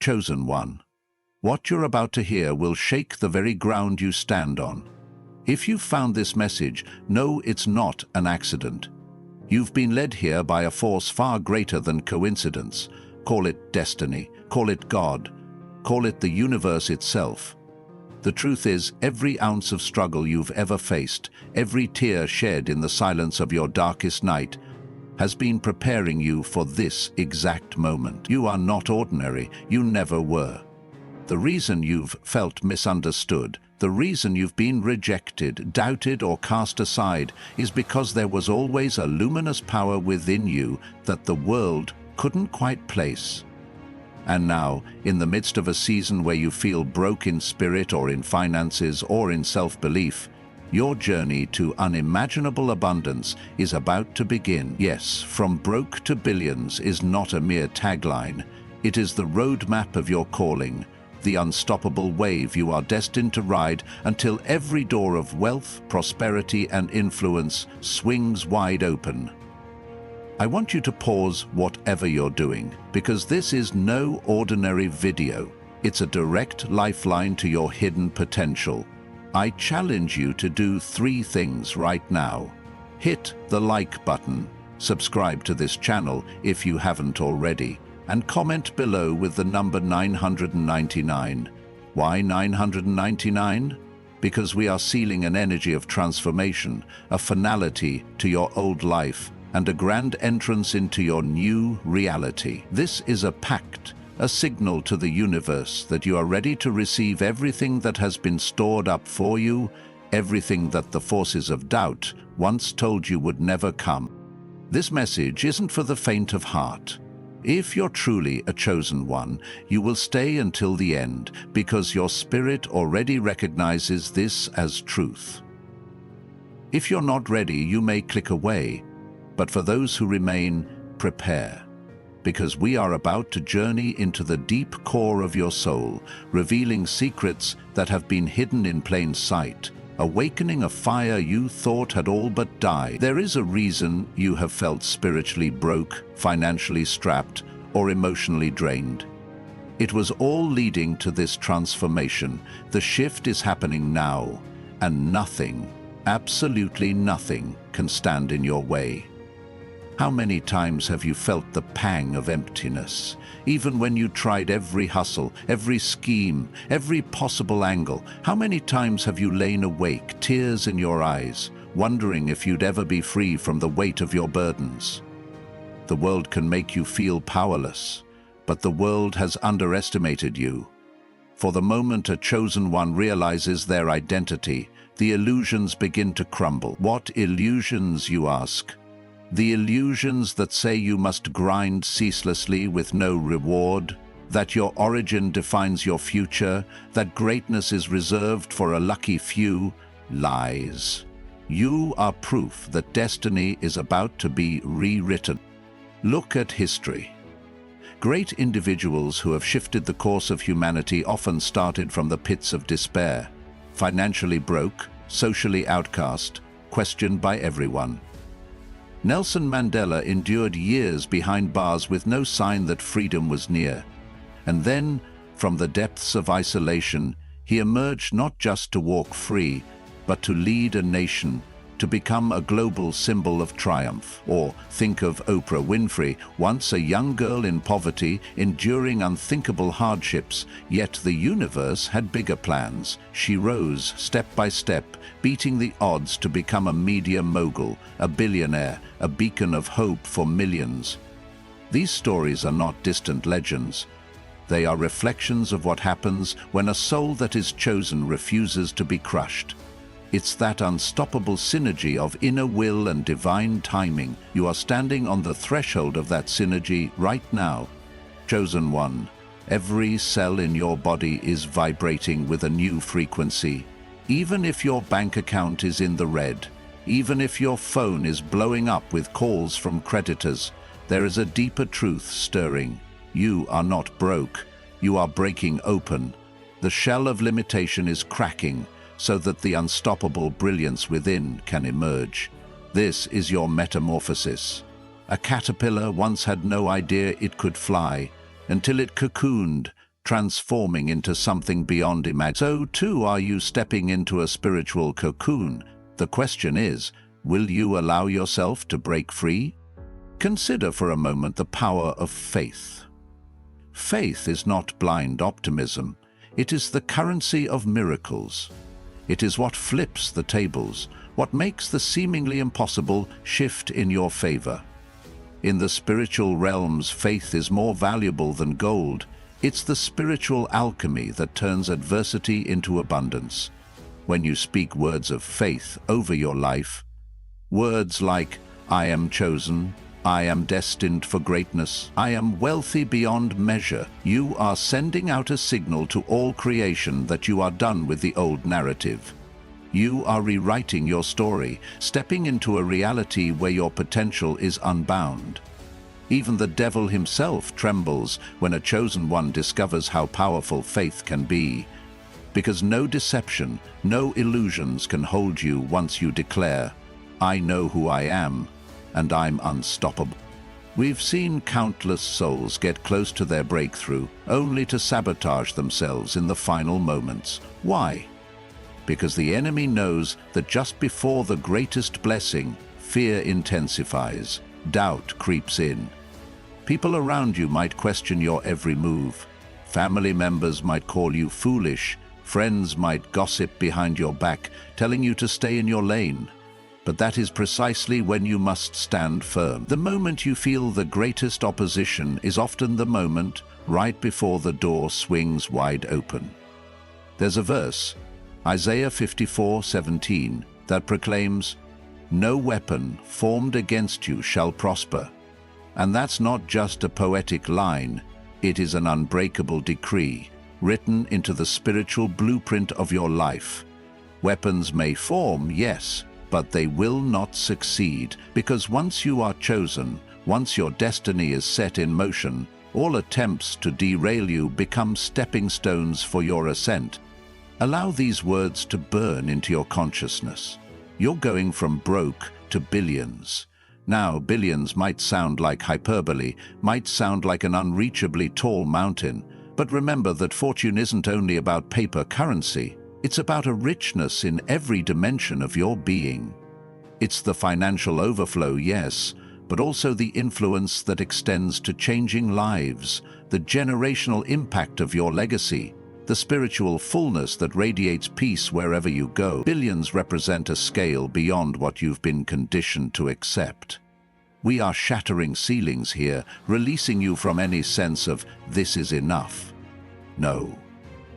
Chosen one. What you're about to hear will shake the very ground you stand on. If you've found this message, know it's not an accident. You've been led here by a force far greater than coincidence. Call it destiny, call it God, call it the universe itself. The truth is, every ounce of struggle you've ever faced, every tear shed in the silence of your darkest night, has been preparing you for this exact moment. You are not ordinary, you never were. The reason you've felt misunderstood, the reason you've been rejected, doubted, or cast aside is because there was always a luminous power within you that the world couldn't quite place. And now, in the midst of a season where you feel broke in spirit or in finances or in self-belief, your journey to unimaginable abundance is about to begin. Yes, from broke to billions is not a mere tagline. It is the roadmap of your calling, the unstoppable wave you are destined to ride until every door of wealth, prosperity, and influence swings wide open. I want you to pause whatever you're doing, because this is no ordinary video. It's a direct lifeline to your hidden potential. I challenge you to do 3 things right now. Hit the like button, subscribe to this channel if you haven't already, and comment below with the number 999. Why 999? Because we are sealing an energy of transformation, a finality to your old life, and a grand entrance into your new reality. This is a pact, a signal to the universe that you are ready to receive everything that has been stored up for you, everything that the forces of doubt once told you would never come. This message isn't for the faint of heart. If you're truly a chosen one, you will stay until the end because your spirit already recognizes this as truth. If you're not ready, you may click away. But for those who remain, prepare, because we are about to journey into the deep core of your soul, revealing secrets that have been hidden in plain sight, awakening a fire you thought had all but died. There is a reason you have felt spiritually broke, financially strapped, or emotionally drained. It was all leading to this transformation. The shift is happening now, and nothing, absolutely nothing, can stand in your way. How many times have you felt the pang of emptiness? Even when you tried every hustle, every scheme, every possible angle, how many times have you lain awake, tears in your eyes, wondering if you'd ever be free from the weight of your burdens? The world can make you feel powerless, but the world has underestimated you. For the moment a chosen one realizes their identity, the illusions begin to crumble. What illusions, you ask? The illusions that say you must grind ceaselessly with no reward, that your origin defines your future, that greatness is reserved for a lucky few, lies. You are proof that destiny is about to be rewritten. Look at history. Great individuals who have shifted the course of humanity often started from the pits of despair, financially broke, socially outcast, questioned by everyone. Nelson Mandela endured years behind bars with no sign that freedom was near. And then, from the depths of isolation, he emerged not just to walk free, but to lead a nation, to become a global symbol of triumph. Or think of Oprah Winfrey, once a young girl in poverty, enduring unthinkable hardships, yet the universe had bigger plans. She rose step by step, beating the odds to become a media mogul, a billionaire, a beacon of hope for millions. These stories are not distant legends. They are reflections of what happens when a soul that is chosen refuses to be crushed. It's that unstoppable synergy of inner will and divine timing. You are standing on the threshold of that synergy right now. Chosen one, every cell in your body is vibrating with a new frequency. Even if your bank account is in the red, even if your phone is blowing up with calls from creditors, there is a deeper truth stirring. You are not broke. You are breaking open. The shell of limitation is cracking, so that the unstoppable brilliance within can emerge. This is your metamorphosis. A caterpillar once had no idea it could fly, until it cocooned, transforming into something beyond imagination. So too are you stepping into a spiritual cocoon. The question is, will you allow yourself to break free? Consider for a moment the power of faith. Faith is not blind optimism. It is the currency of miracles. It is what flips the tables, what makes the seemingly impossible shift in your favor. In the spiritual realms, faith is more valuable than gold. It's the spiritual alchemy that turns adversity into abundance. When you speak words of faith over your life, words like, "I am chosen," "I am destined for greatness," "I am wealthy beyond measure," you are sending out a signal to all creation that you are done with the old narrative. You are rewriting your story, stepping into a reality where your potential is unbound. Even the devil himself trembles when a chosen one discovers how powerful faith can be. Because no deception, no illusions can hold you once you declare, "I know who I am, and I'm unstoppable." We've seen countless souls get close to their breakthrough, only to sabotage themselves in the final moments. Why? Because the enemy knows that just before the greatest blessing, fear intensifies, doubt creeps in. People around you might question your every move. Family members might call you foolish. Friends might gossip behind your back, telling you to stay in your lane. But that is precisely when you must stand firm. The moment you feel the greatest opposition is often the moment right before the door swings wide open. There's a verse, Isaiah 54:17, that proclaims, "No weapon formed against you shall prosper." And that's not just a poetic line, it is an unbreakable decree, written into the spiritual blueprint of your life. Weapons may form, yes, but they will not succeed, because once you are chosen, once your destiny is set in motion, all attempts to derail you become stepping stones for your ascent. Allow these words to burn into your consciousness. You're going from broke to billions. Now, billions might sound like hyperbole, might sound like an unreachably tall mountain, but remember that fortune isn't only about paper currency, it's about a richness in every dimension of your being. It's the financial overflow, yes, but also the influence that extends to changing lives, the generational impact of your legacy, the spiritual fullness that radiates peace wherever you go. Billions represent a scale beyond what you've been conditioned to accept. We are shattering ceilings here, releasing you from any sense of "this is enough." No.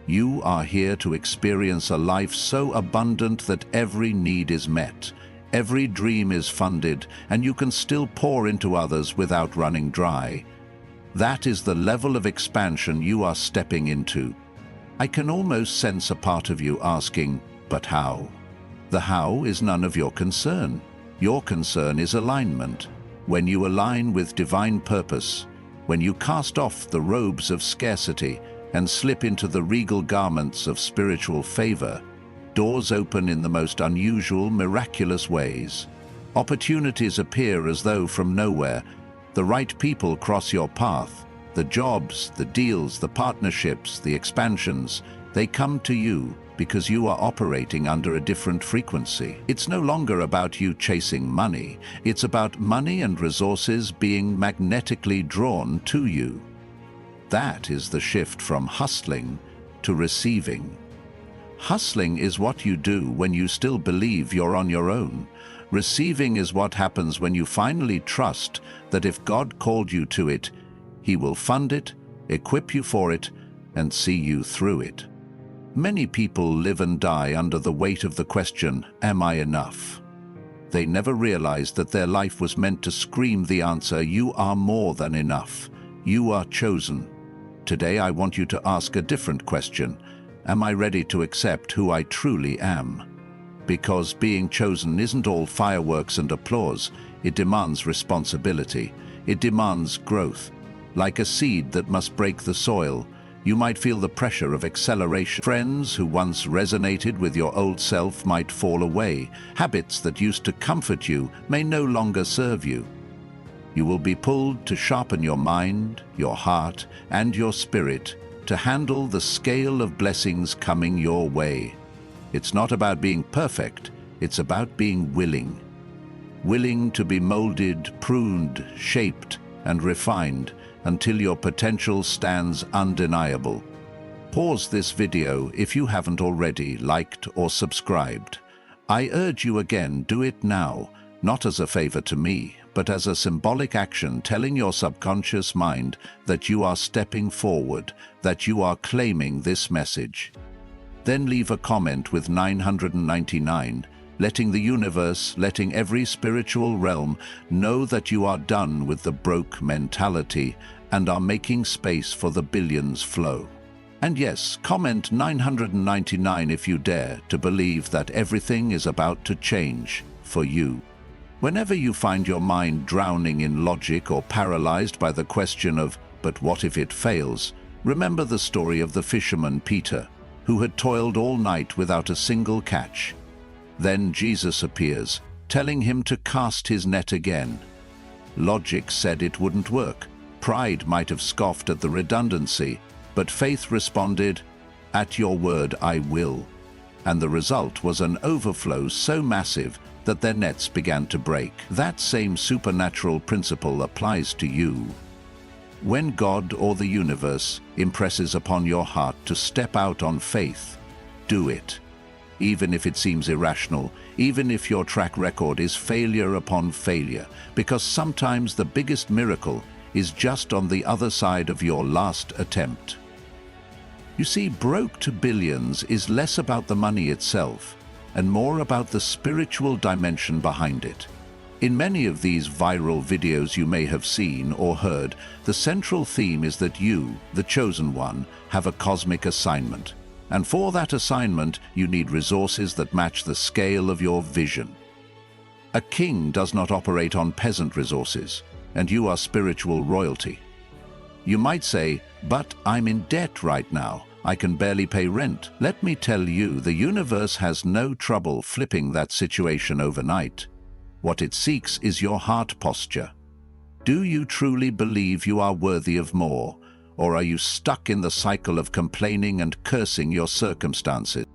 You are here to experience a life so abundant that every need is met, every dream is funded, and you can still pour into others without running dry. That is the level of expansion you are stepping into. I can almost sense a part of you asking, but how? The how is none of your concern. Your concern is alignment. When you align with divine purpose, when you cast off the robes of scarcity and slip into the regal garments of spiritual favor, doors open in the most unusual, miraculous ways. Opportunities appear as though from nowhere. The right people cross your path. The jobs, the deals, the partnerships, the expansions, they come to you because you are operating under a different frequency. It's no longer about you chasing money. It's about money and resources being magnetically drawn to you. That is the shift from hustling to receiving. Hustling is what you do when you still believe you're on your own. Receiving is what happens when you finally trust that if God called you to it, He will fund it, equip you for it, and see you through it. Many people live and die under the weight of the question, "Am I enough?" They never realized that their life was meant to scream the answer, "You are more than enough. You are chosen." Today I want you to ask a different question. Am I ready to accept who I truly am? Because being chosen isn't all fireworks and applause. It demands responsibility. It demands growth. Like a seed that must break the soil, you might feel the pressure of acceleration. Friends who once resonated with your old self might fall away. Habits that used to comfort you may no longer serve you. You will be pulled to sharpen your mind, your heart, and your spirit to handle the scale of blessings coming your way. It's not about being perfect, it's about being willing. Willing to be molded, pruned, shaped, and refined until your potential stands undeniable. Pause this video if you haven't already liked or subscribed. I urge you again, do it now, not as a favor to me, but as a symbolic action telling your subconscious mind that you are stepping forward, that you are claiming this message. Then leave a comment with 999, letting the universe, letting every spiritual realm know that you are done with the broke mentality and are making space for the billions flow. And yes, comment 999 if you dare to believe that everything is about to change for you. Whenever you find your mind drowning in logic or paralyzed by the question of, but what if it fails? Remember the story of the fisherman Peter, who had toiled all night without a single catch. Then Jesus appears, telling him to cast his net again. Logic said it wouldn't work. Pride might have scoffed at the redundancy, but faith responded, "At your word I will." And the result was an overflow so massive that their nets began to break. That same supernatural principle applies to you. When God or the universe impresses upon your heart to step out on faith, do it. Even if it seems irrational, even if your track record is failure upon failure, because sometimes the biggest miracle is just on the other side of your last attempt. You see, broke to billions is less about the money itself and more about the spiritual dimension behind it. In many of these viral videos you may have seen or heard, the central theme is that you, the chosen one, have a cosmic assignment. And for that assignment, you need resources that match the scale of your vision. A king does not operate on peasant resources, and you are spiritual royalty. You might say, but I'm in debt right now. I can barely pay rent. Let me tell you, the universe has no trouble flipping that situation overnight. What it seeks is your heart posture. Do you truly believe you are worthy of more, or are you stuck in the cycle of complaining and cursing your circumstances?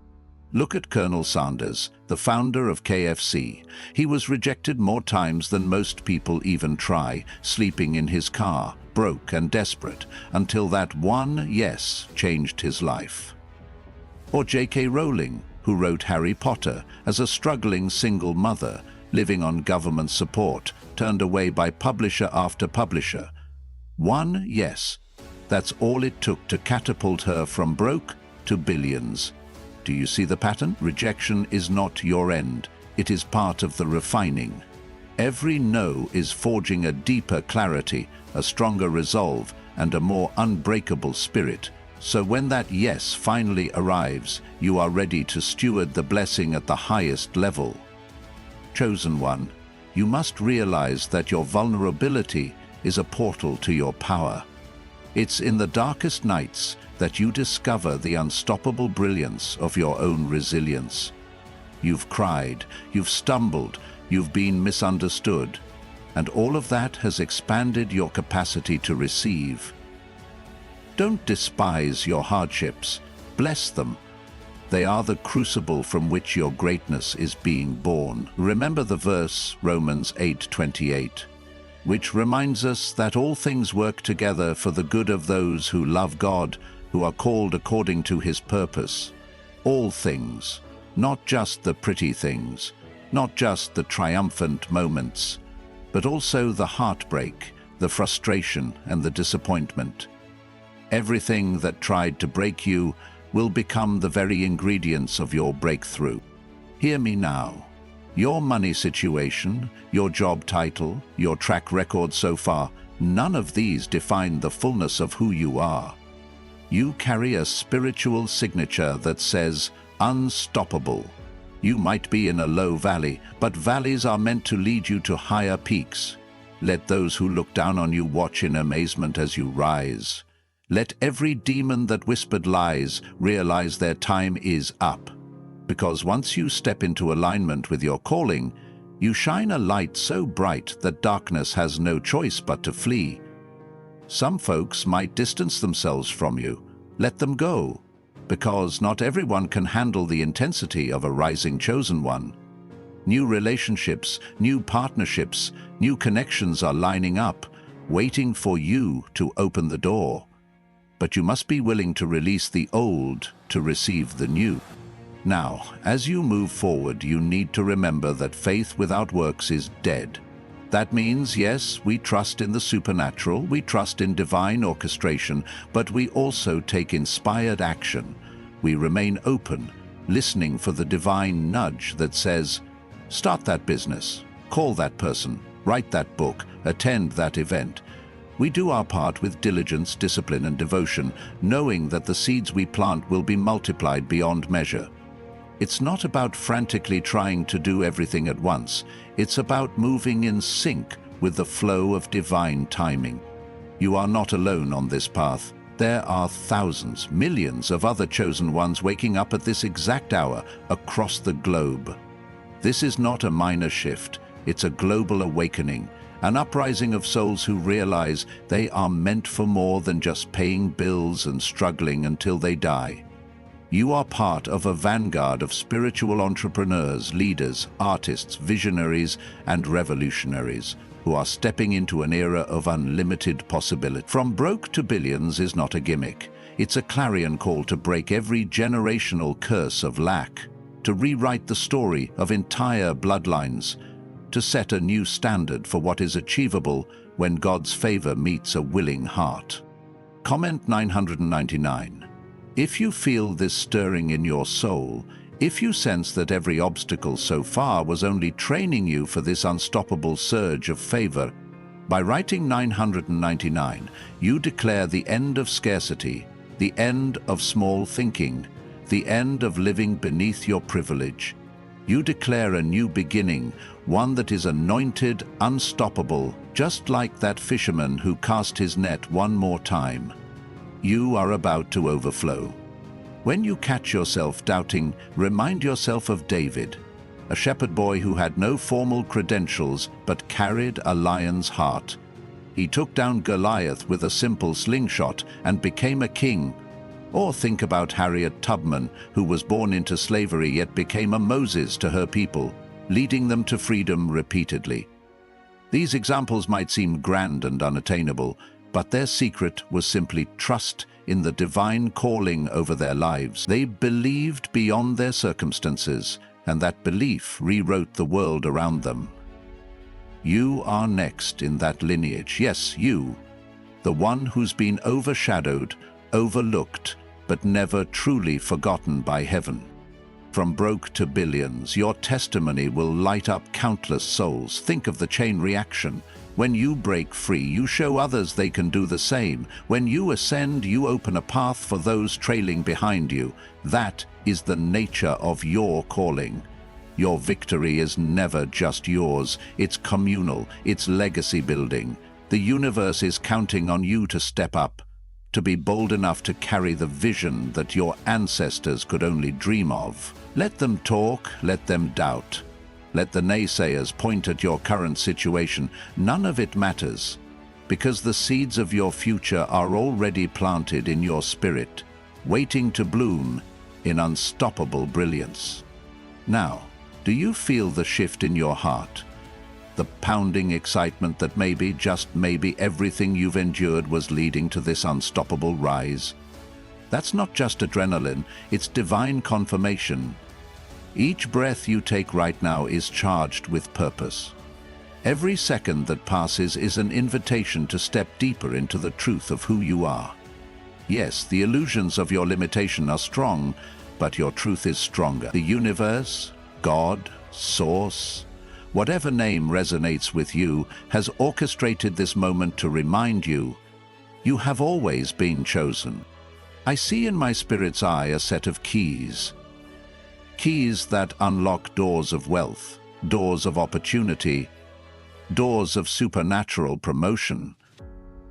Look at Colonel Sanders, the founder of KFC. He was rejected more times than most people even try, sleeping in his car, broke and desperate, until that one yes changed his life. Or J.K. Rowling, who wrote Harry Potter as a struggling single mother, living on government support, turned away by publisher after publisher. One yes, that's all it took to catapult her from broke to billions. Do you see the pattern? Rejection is not your end. It is part of the refining. Every no is forging a deeper clarity, a stronger resolve, and a more unbreakable spirit. So when that yes finally arrives, you are ready to steward the blessing at the highest level. Chosen one, you must realize that your vulnerability is a portal to your power. It's in the darkest nights that you discover the unstoppable brilliance of your own resilience. You've cried, you've stumbled, you've been misunderstood, and all of that has expanded your capacity to receive. Don't despise your hardships, bless them. They are the crucible from which your greatness is being born. Remember the verse, Romans 8:28, which reminds us that all things work together for the good of those who love God, who are called according to his purpose. All things, not just the pretty things, not just the triumphant moments, but also the heartbreak, the frustration, and the disappointment. Everything that tried to break you will become the very ingredients of your breakthrough. Hear me now. Your money situation, your job title, your track record so far, none of these define the fullness of who you are. You carry a spiritual signature that says, unstoppable. You might be in a low valley, but valleys are meant to lead you to higher peaks. Let those who look down on you watch in amazement as you rise. Let every demon that whispered lies realize their time is up. Because once you step into alignment with your calling, you shine a light so bright that darkness has no choice but to flee. Some folks might distance themselves from you, Let them go, because not everyone can handle the intensity of a rising chosen one. New relationships, new partnerships, new connections are lining up, waiting for you to open the door. But you must be willing to release the old to receive the new. Now, as you move forward, you need to remember that faith without works is dead. That means, yes, we trust in the supernatural, we trust in divine orchestration, but we also take inspired action. We remain open, listening for the divine nudge that says, start that business, call that person, write that book, attend that event. We do our part with diligence, discipline, and devotion, knowing that the seeds we plant will be multiplied beyond measure. It's not about frantically trying to do everything at once. It's about moving in sync with the flow of divine timing. You are not alone on this path. There are thousands, millions of other chosen ones waking up at this exact hour across the globe. This is not a minor shift. It's a global awakening, an uprising of souls who realize they are meant for more than just paying bills and struggling until they die. You are part of a vanguard of spiritual entrepreneurs, leaders, artists, visionaries, and revolutionaries who are stepping into an era of unlimited possibility. From broke to billions is not a gimmick. It's a clarion call to break every generational curse of lack, to rewrite the story of entire bloodlines, to set a new standard for what is achievable when God's favor meets a willing heart. Comment 999. If you feel this stirring in your soul, if you sense that every obstacle so far was only training you for this unstoppable surge of favor, by writing 999, you declare the end of scarcity, the end of small thinking, the end of living beneath your privilege. You declare a new beginning, one that is anointed, unstoppable, just like that fisherman who cast his net one more time. You are about to overflow. When you catch yourself doubting, remind yourself of David, a shepherd boy who had no formal credentials but carried a lion's heart. He took down Goliath with a simple slingshot and became a king. Or think about Harriet Tubman, who was born into slavery yet became a Moses to her people, leading them to freedom repeatedly. These examples might seem grand and unattainable, but their secret was simply trust in the divine calling over their lives. They believed beyond their circumstances, and that belief rewrote the world around them. You are next in that lineage. Yes, you, the one who's been overshadowed, overlooked, but never truly forgotten by heaven. From broke to billions, your testimony will light up countless souls. Think of the chain reaction. When you break free, you show others they can do the same. When you ascend, you open a path for those trailing behind you. That is the nature of your calling. Your victory is never just yours. It's communal. It's legacy building. The universe is counting on you to step up, to be bold enough to carry the vision that your ancestors could only dream of. Let them talk, let them doubt. Let the naysayers point at your current situation. None of it matters, because the seeds of your future are already planted in your spirit, waiting to bloom in unstoppable brilliance. Now, do you feel the shift in your heart? The pounding excitement that maybe, just maybe, everything you've endured was leading to this unstoppable rise? That's not just adrenaline, it's divine confirmation. Each breath you take right now is charged with purpose. Every second that passes is an invitation to step deeper into the truth of who you are. Yes, the illusions of your limitation are strong, but your truth is stronger. The universe, God, Source, whatever name resonates with you, has orchestrated this moment to remind you, you have always been chosen. I see in my spirit's eye a set of keys. Keys that unlock doors of wealth, doors of opportunity, doors of supernatural promotion.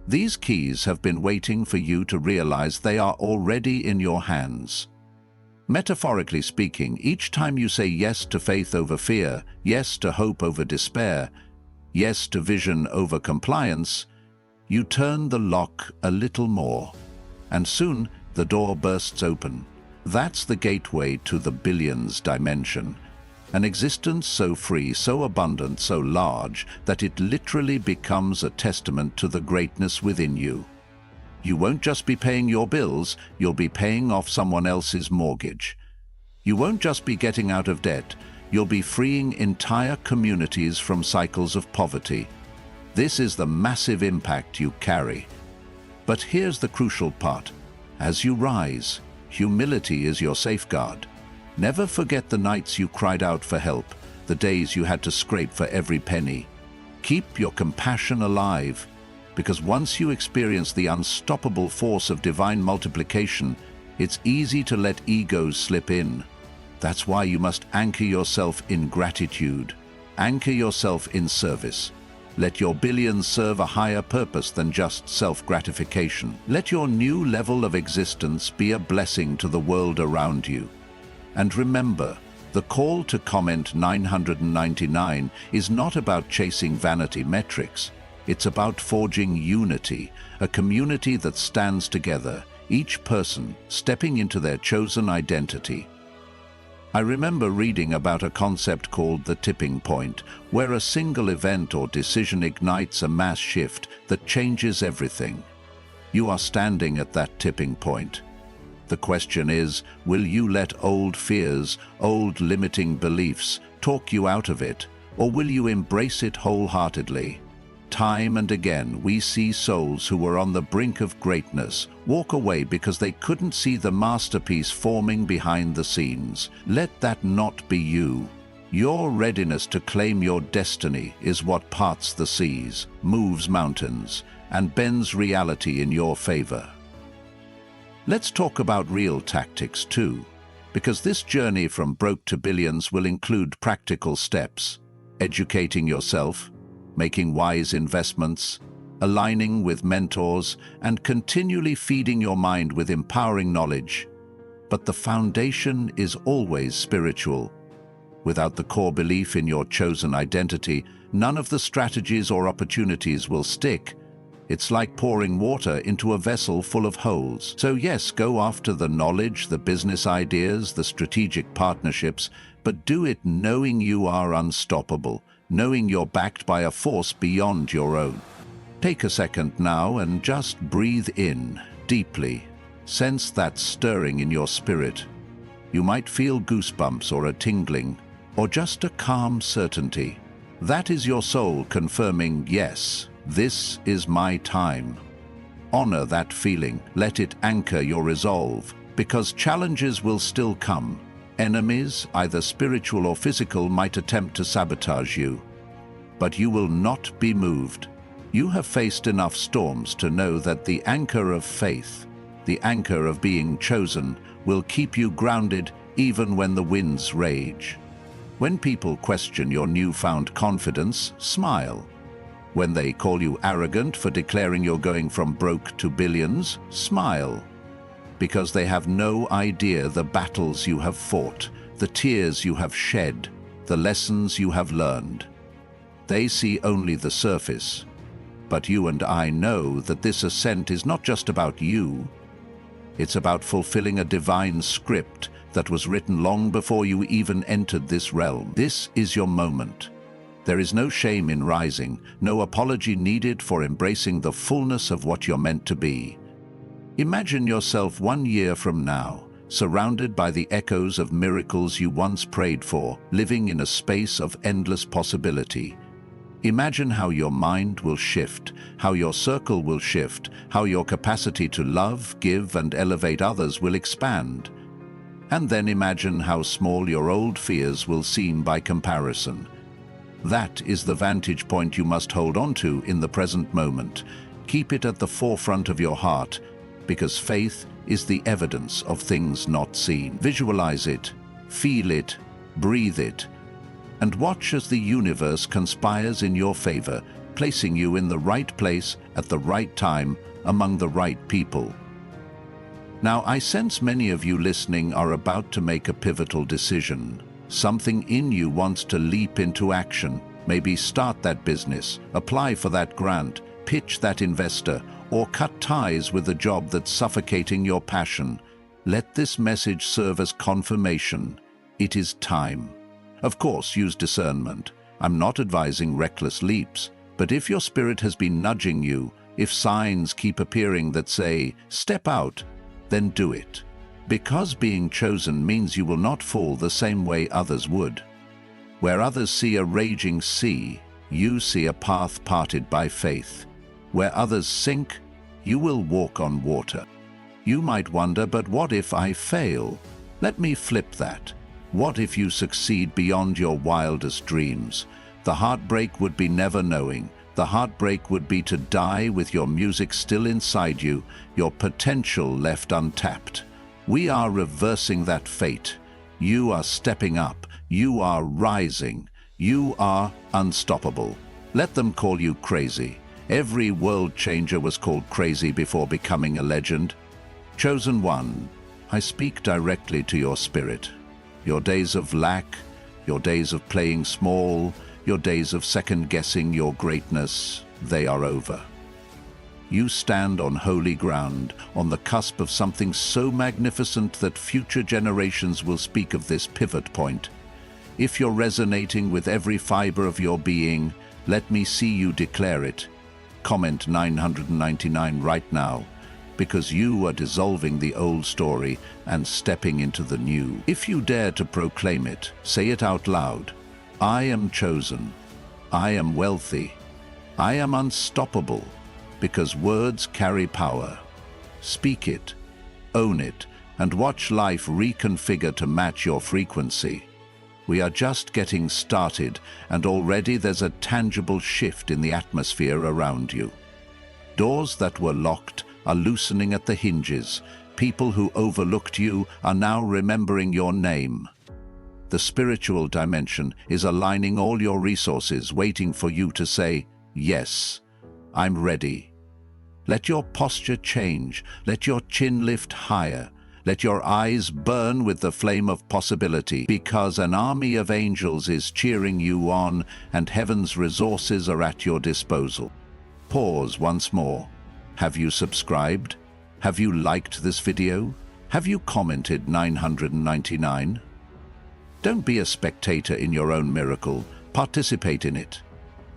These keys have been waiting for you to realize they are already in your hands. Metaphorically speaking, each time you say yes to faith over fear, yes to hope over despair, yes to vision over compliance, you turn the lock a little more. And soon, the door bursts open. That's the gateway to the billions dimension. An existence so free, so abundant, so large, that it literally becomes a testament to the greatness within you. You won't just be paying your bills, you'll be paying off someone else's mortgage. You won't just be getting out of debt, you'll be freeing entire communities from cycles of poverty. This is the massive impact you carry. But here's the crucial part. As you rise, humility is your safeguard. Never forget the nights you cried out for help, the days you had to scrape for every penny. Keep your compassion alive, because once you experience the unstoppable force of divine multiplication, it's easy to let egos slip in. That's why you must anchor yourself in gratitude. Anchor yourself in service. Let your billions serve a higher purpose than just self-gratification. Let your new level of existence be a blessing to the world around you. And remember, the call to comment 999 is not about chasing vanity metrics. It's about forging unity, a community that stands together, each person stepping into their chosen identity. I remember reading about a concept called the tipping point, where a single event or decision ignites a mass shift that changes everything. You are standing at that tipping point. The question is, will you let old fears, old limiting beliefs talk you out of it, or will you embrace it wholeheartedly? Time and again, we see souls who were on the brink of greatness walk away because they couldn't see the masterpiece forming behind the scenes. Let that not be you. Your readiness to claim your destiny is what parts the seas, moves mountains, and bends reality in your favor. Let's talk about real tactics too, because this journey from broke to billions will include practical steps: educating yourself, making wise investments, aligning with mentors, and continually feeding your mind with empowering knowledge. But the foundation is always spiritual. Without the core belief in your chosen identity, none of the strategies or opportunities will stick. It's like pouring water into a vessel full of holes. So yes, go after the knowledge, the business ideas, the strategic partnerships, but do it knowing you are unstoppable, knowing you're backed by a force beyond your own. Take a second now and just breathe in deeply. Sense that stirring in your spirit. You might feel goosebumps or a tingling, or just a calm certainty. That is your soul confirming, yes, this is my time. Honor that feeling. Let it anchor your resolve, because challenges will still come. Enemies, either spiritual or physical, might attempt to sabotage you. But you will not be moved. You have faced enough storms to know that the anchor of faith, the anchor of being chosen, will keep you grounded even when the winds rage. When people question your newfound confidence, smile. When they call you arrogant for declaring you're going from broke to billions, smile. Because they have no idea the battles you have fought, the tears you have shed, the lessons you have learned. They see only the surface. But you and I know that this ascent is not just about you. It's about fulfilling a divine script that was written long before you even entered this realm. This is your moment. There is no shame in rising, no apology needed for embracing the fullness of what you're meant to be. Imagine yourself 1 year from now, surrounded by the echoes of miracles you once prayed for, living in a space of endless possibility. Imagine how your mind will shift, how your circle will shift, how your capacity to love, give, and elevate others will expand. And then imagine how small your old fears will seem by comparison. That is the vantage point you must hold on to in the present moment. Keep it at the forefront of your heart, because faith is the evidence of things not seen. Visualize it, feel it, breathe it, and watch as the universe conspires in your favor, placing you in the right place at the right time among the right people. Now, I sense many of you listening are about to make a pivotal decision. Something in you wants to leap into action, maybe start that business, apply for that grant, pitch that investor or cut ties with the job that's suffocating your passion. Let this message serve as confirmation. It is time. Of course, use discernment. I'm not advising reckless leaps, but if your spirit has been nudging you, if signs keep appearing that say, step out, then do it. Because being chosen means you will not fall the same way others would. Where others see a raging sea, you see a path parted by faith. Where others sink, you will walk on water. You might wonder, but what if I fail? Let me flip that. What if you succeed beyond your wildest dreams? The heartbreak would be never knowing. The heartbreak would be to die with your music still inside you, your potential left untapped. We are reversing that fate. You are stepping up. You are rising. You are unstoppable. Let them call you crazy. Every world changer was called crazy before becoming a legend. Chosen one, I speak directly to your spirit. Your days of lack, your days of playing small, your days of second-guessing your greatness, they are over. You stand on holy ground, on the cusp of something so magnificent that future generations will speak of this pivot point. If you're resonating with every fiber of your being, let me see you declare it. Comment 999 right now, because you are dissolving the old story and stepping into the new. If you dare to proclaim it, say it out loud. I am chosen. I am wealthy. I am unstoppable, because words carry power. Speak it, own it, and watch life reconfigure to match your frequency. We are just getting started, and already there's a tangible shift in the atmosphere around you. Doors that were locked are loosening at the hinges. People who overlooked you are now remembering your name. The spiritual dimension is aligning all your resources, waiting for you to say, yes, I'm ready. Let your posture change. Let your chin lift higher. Let your eyes burn with the flame of possibility, because an army of angels is cheering you on and heaven's resources are at your disposal. Pause once more. Have you subscribed? Have you liked this video? Have you commented 999? Don't be a spectator in your own miracle. Participate in it.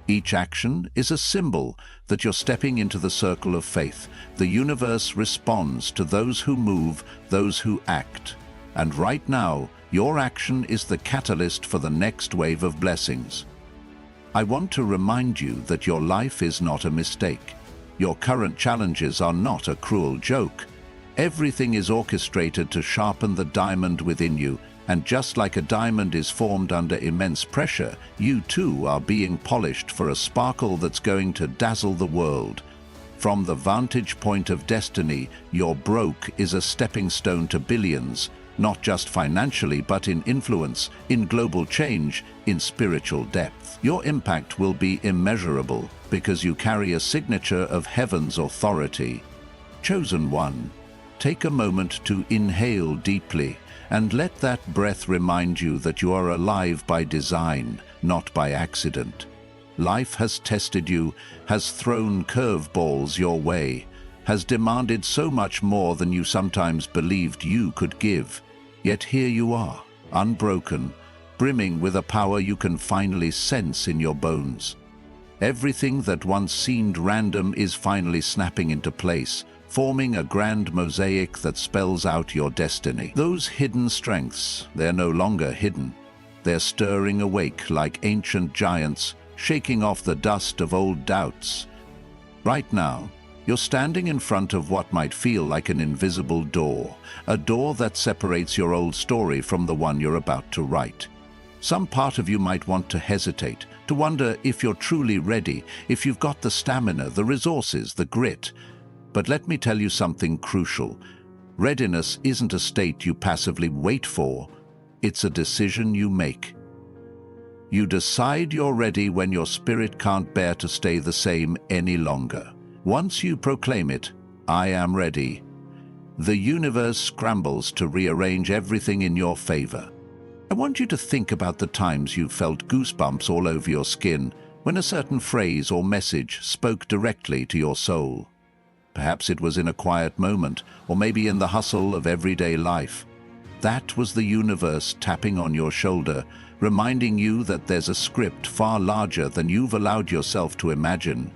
Each action is a symbol that you're stepping into the circle of faith. The universe responds to those who move, those who act. And right now, your action is the catalyst for the next wave of blessings. I want to remind you that your life is not a mistake. Your current challenges are not a cruel joke. Everything is orchestrated to sharpen the diamond within you, and just like a diamond is formed under immense pressure, you too are being polished for a sparkle that's going to dazzle the world. From the vantage point of destiny, your broke is a stepping stone to billions, not just financially but in influence, in global change, in spiritual depth. Your impact will be immeasurable because you carry a signature of heaven's authority. Chosen one, take a moment to inhale deeply, and let that breath remind you that you are alive by design, not by accident. Life has tested you, has thrown curveballs your way, has demanded so much more than you sometimes believed you could give. Yet here you are, unbroken, brimming with a power you can finally sense in your bones. Everything that once seemed random is finally snapping into place, forming a grand mosaic that spells out your destiny. Those hidden strengths, they're no longer hidden. They're stirring awake like ancient giants, shaking off the dust of old doubts. Right now, you're standing in front of what might feel like an invisible door, a door that separates your old story from the one you're about to write. Some part of you might want to hesitate, to wonder if you're truly ready, if you've got the stamina, the resources, the grit. But let me tell you something crucial. Readiness isn't a state you passively wait for. It's a decision you make. You decide you're ready when your spirit can't bear to stay the same any longer. Once you proclaim it, I am ready, the universe scrambles to rearrange everything in your favor. I want you to think about the times you've felt goosebumps all over your skin, When a certain phrase or message spoke directly to your soul. Perhaps it was in a quiet moment, or maybe in the hustle of everyday life. That was the universe tapping on your shoulder, reminding you that there's a script far larger than you've allowed yourself to imagine.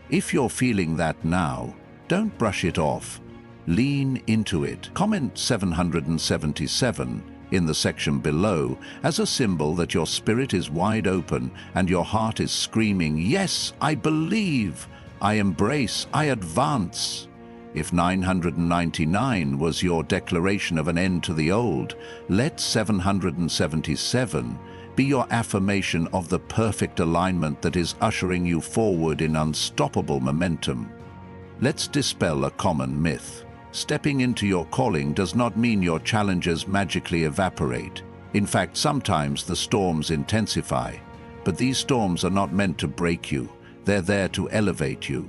If you're feeling that now, don't brush it off. Lean into it. Comment 777 in the section below as a symbol that your spirit is wide open and your heart is screaming, "Yes, I believe, I embrace, I advance." If 999 was your declaration of an end to the old, let 777 be your affirmation of the perfect alignment that is ushering you forward in unstoppable momentum. Let's dispel a common myth. Stepping into your calling does not mean your challenges magically evaporate. In fact, sometimes the storms intensify. But these storms are not meant to break you. They're there to elevate you.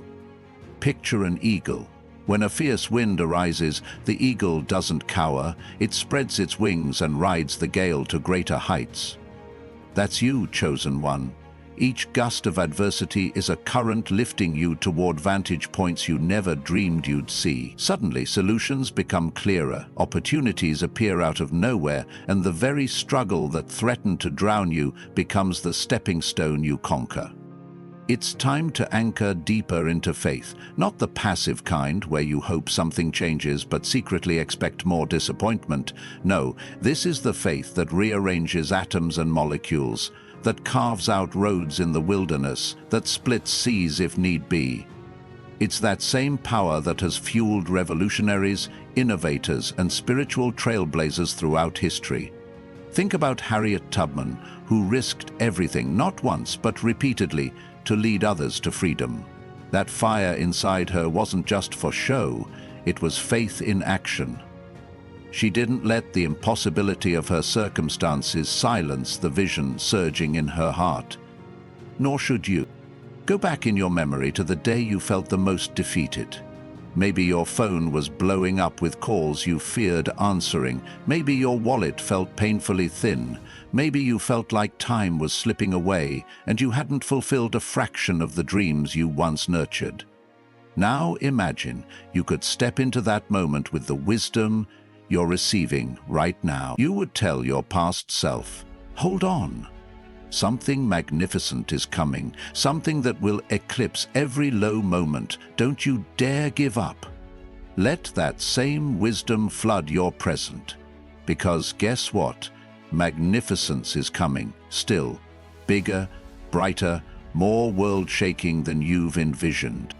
Picture an eagle. When a fierce wind arises, the eagle doesn't cower. It spreads its wings and rides the gale to greater heights. That's you, chosen one. Each gust of adversity is a current lifting you toward vantage points you never dreamed you'd see. Suddenly, solutions become clearer, opportunities appear out of nowhere, and the very struggle that threatened to drown you becomes the stepping stone you conquer. It's time to anchor deeper into faith, not the passive kind where you hope something changes but secretly expect more disappointment. No, this is the faith that rearranges atoms and molecules, that carves out roads in the wilderness, that splits seas if need be. It's that same power that has fueled revolutionaries, innovators, and spiritual trailblazers throughout history. Think about Harriet Tubman, who risked everything, not once but repeatedly, to lead others to freedom. That fire inside her wasn't just for show, it was faith in action. She didn't let the impossibility of her circumstances silence the vision surging in her heart. Nor should you. Go back in your memory to the day you felt the most defeated. Maybe your phone was blowing up with calls you feared answering. Maybe your wallet felt painfully thin. Maybe you felt like time was slipping away and you hadn't fulfilled a fraction of the dreams you once nurtured. Now imagine you could step into that moment with the wisdom you're receiving right now. You would tell your past self, hold on. Something magnificent is coming, something that will eclipse every low moment. Don't you dare give up. Let that same wisdom flood your present. Because guess what? Magnificence is coming, still. Bigger, brighter, more world-shaking than you've envisioned.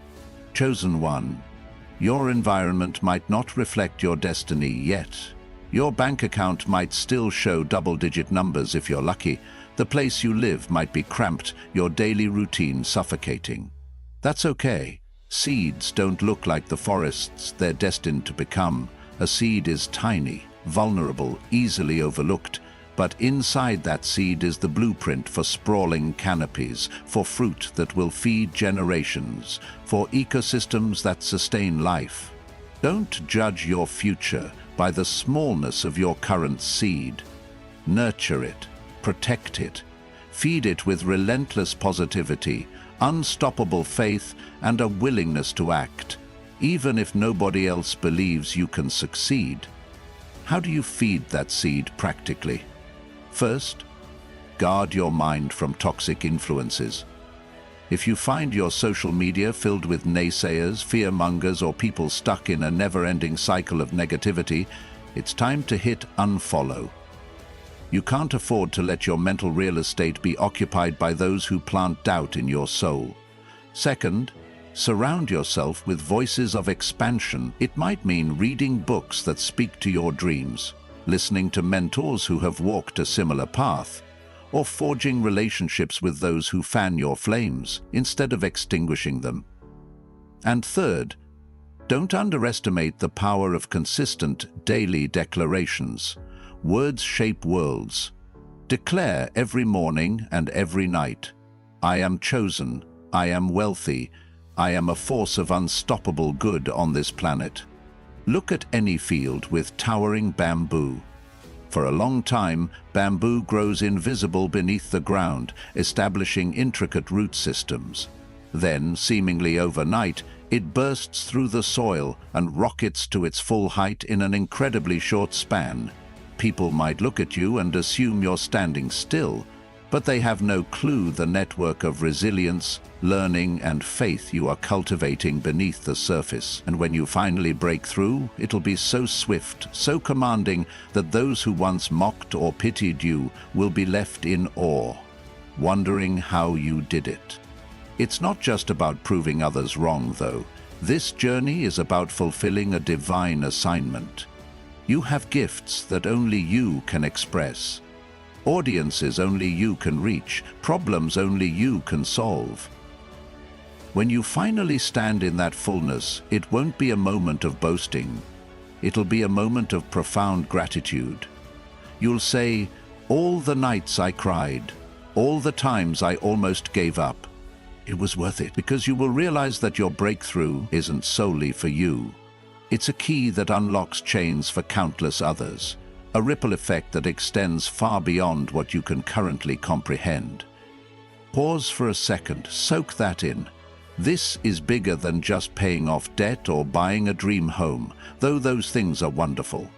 Chosen one. Your environment might not reflect your destiny yet. Your bank account might still show double-digit numbers if you're lucky. The place you live might be cramped, your daily routine suffocating. That's okay. Seeds don't look like the forests they're destined to become. A seed is tiny, vulnerable, easily overlooked. But inside that seed is the blueprint for sprawling canopies, for fruit that will feed generations, for ecosystems that sustain life. Don't judge your future by the smallness of your current seed. Nurture it, protect it, feed it with relentless positivity, unstoppable faith, and a willingness to act, even if nobody else believes you can succeed. How do you feed that seed practically? First, guard your mind from toxic influences. If you find your social media filled with naysayers, fearmongers, or people stuck in a never-ending cycle of negativity, it's time to hit unfollow. You can't afford to let your mental real estate be occupied by those who plant doubt in your soul. Second, surround yourself with voices of expansion. It might mean reading books that speak to your dreams, listening to mentors who have walked a similar path, or forging relationships with those who fan your flames instead of extinguishing them. And third, don't underestimate the power of consistent daily declarations. Words shape worlds. Declare every morning and every night, I am chosen, I am wealthy, I am a force of unstoppable good on this planet. Look at any field with towering bamboo. For a long time, bamboo grows invisible beneath the ground, establishing intricate root systems. Then, seemingly overnight, it bursts through the soil and rockets to its full height in an incredibly short span. People might look at you and assume you're standing still, but they have no clue the network of resilience, learning, and faith you are cultivating beneath the surface. And when you finally break through, it'll be so swift, so commanding, that those who once mocked or pitied you will be left in awe, wondering how you did it. It's not just about proving others wrong, though. This journey is about fulfilling a divine assignment. You have gifts that only you can express. Audiences only you can reach, problems only you can solve. When you finally stand in that fullness, it won't be a moment of boasting. It'll be a moment of profound gratitude. You'll say, "All the nights I cried, all the times I almost gave up, it was worth it," because you will realize that your breakthrough isn't solely for you. It's a key that unlocks chains for countless others. A ripple effect that extends far beyond what you can currently comprehend. Pause for a second, soak that in. This is bigger than just paying off debt or buying a dream home, though those things are wonderful.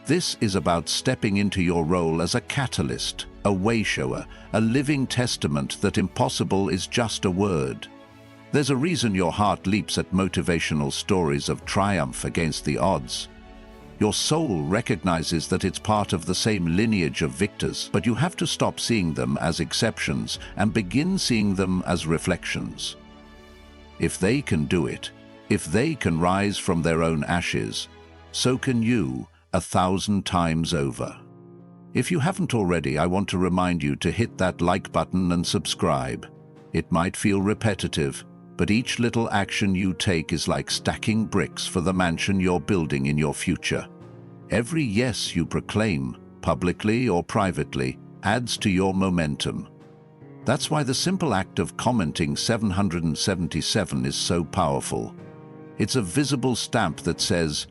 This is about stepping into your role as a catalyst, a wayshower, a living testament that impossible is just a word. There's a reason your heart leaps at motivational stories of triumph against the odds. Your soul recognizes that it's part of the same lineage of victors, but you have to stop seeing them as exceptions and begin seeing them as reflections. If they can do it, if they can rise from their own ashes, so can you 1,000 times over. If you haven't already, I want to remind you to hit that like button and subscribe. It might feel repetitive, but each little action you take is like stacking bricks for the mansion you're building in your future. Every yes you proclaim, publicly or privately, adds to your momentum. That's why the simple act of commenting 777 is so powerful. It's a visible stamp that says,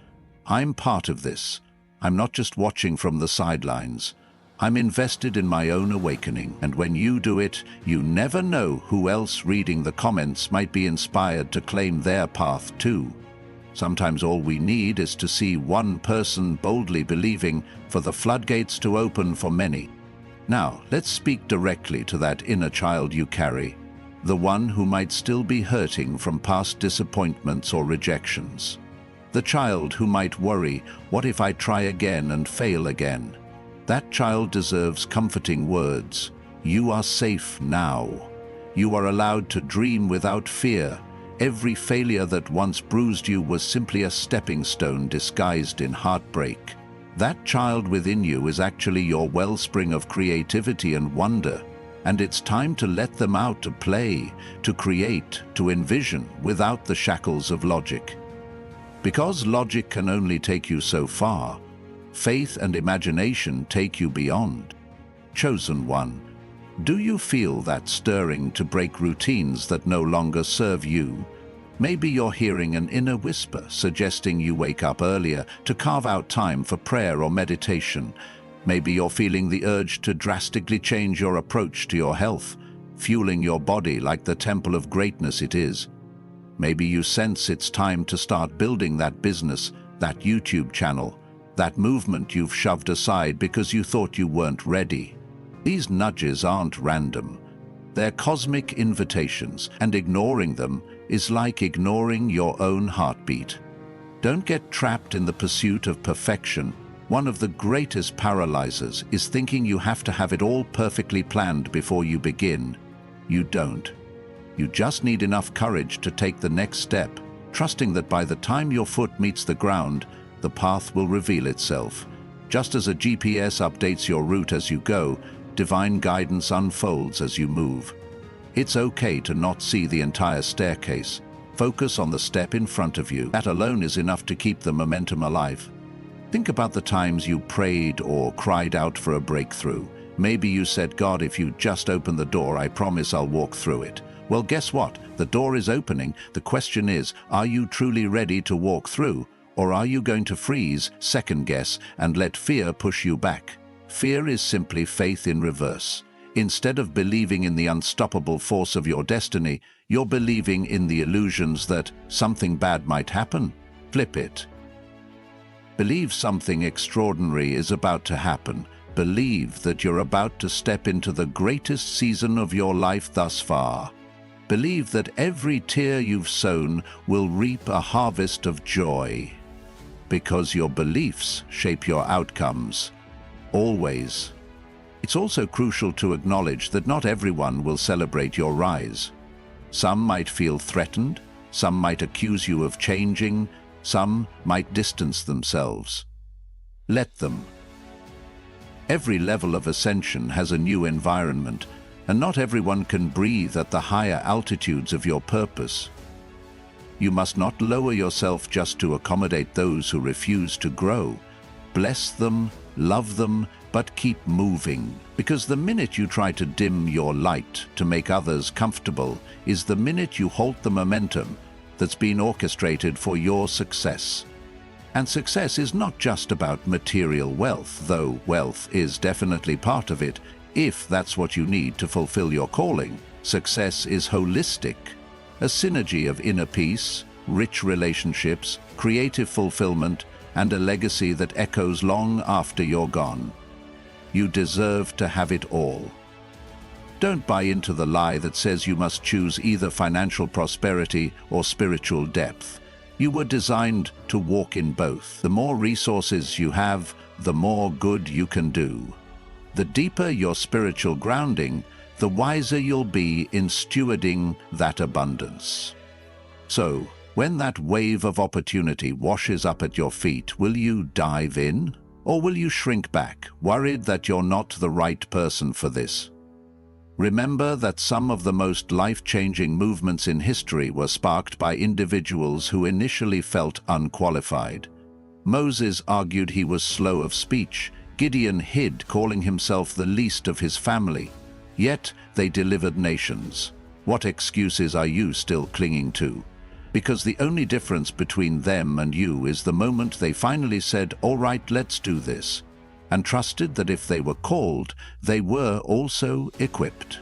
"I'm part of this. I'm not just watching from the sidelines. I'm invested in my own awakening." And when you do it, you never know who else reading the comments might be inspired to claim their path too. Sometimes all we need is to see one person boldly believing for the floodgates to open for many. Now, let's speak directly to that inner child you carry, the one who might still be hurting from past disappointments or rejections. The child who might worry, "What if I try again and fail again?" That child deserves comforting words. You are safe now. You are allowed to dream without fear. Every failure that once bruised you was simply a stepping stone disguised in heartbreak. That child within you is actually your wellspring of creativity and wonder, and it's time to let them out to play, to create, to envision without the shackles of logic. Because logic can only take you so far, faith and imagination take you beyond. Chosen one, do you feel that stirring to break routines that no longer serve you? Maybe you're hearing an inner whisper suggesting you wake up earlier, to carve out time for prayer or meditation. Maybe you're feeling the urge to drastically change your approach to your health, fueling your body like the temple of greatness it is. Maybe you sense it's time to start building that business, that YouTube channel, that movement you've shoved aside because you thought you weren't ready. These nudges aren't random. They're cosmic invitations, and ignoring them is like ignoring your own heartbeat. Don't get trapped in the pursuit of perfection. One of the greatest paralyzers is thinking you have to have it all perfectly planned before you begin. You don't. You just need enough courage to take the next step, trusting that by the time your foot meets the ground, the path will reveal itself. Just as a GPS updates your route as you go, divine guidance unfolds as you move. It's okay to not see the entire staircase. Focus on the step in front of you. That alone is enough to keep the momentum alive. Think about the times you prayed or cried out for a breakthrough. Maybe you said, "God, if you just open the door, I promise I'll walk through it." Well, guess what? The door is opening. The question is, are you truly ready to walk through? Or are you going to freeze, second guess, and let fear push you back? Fear is simply faith in reverse. Instead of believing in the unstoppable force of your destiny, you're believing in the illusions that something bad might happen. Flip it. Believe something extraordinary is about to happen. Believe that you're about to step into the greatest season of your life thus far. Believe that every tear you've sown will reap a harvest of joy. Because your beliefs shape your outcomes. Always. It's also crucial to acknowledge that not everyone will celebrate your rise. Some might feel threatened, some might accuse you of changing, some might distance themselves. Let them. Every level of ascension has a new environment, and not everyone can breathe at the higher altitudes of your purpose. You must not lower yourself just to accommodate those who refuse to grow. Bless them, love them, but keep moving. Because the minute you try to dim your light to make others comfortable is the minute you halt the momentum that's been orchestrated for your success. And success is not just about material wealth, though wealth is definitely part of it, if that's what you need to fulfill your calling. Success is holistic, a synergy of inner peace, rich relationships, creative fulfillment, and a legacy that echoes long after you're gone. You deserve to have it all. Don't buy into the lie that says you must choose either financial prosperity or spiritual depth. You were designed to walk in both. The more resources you have, the more good you can do. The deeper your spiritual grounding, the wiser you'll be in stewarding that abundance. So, when that wave of opportunity washes up at your feet, will you dive in? Or will you shrink back, worried that you're not the right person for this? Remember that some of the most life-changing movements in history were sparked by individuals who initially felt unqualified. Moses argued he was slow of speech. Gideon hid, calling himself the least of his family. Yet they delivered nations. What excuses are you still clinging to? Because the only difference between them and you is the moment they finally said, "All right, let's do this," and trusted that if they were called, they were also equipped.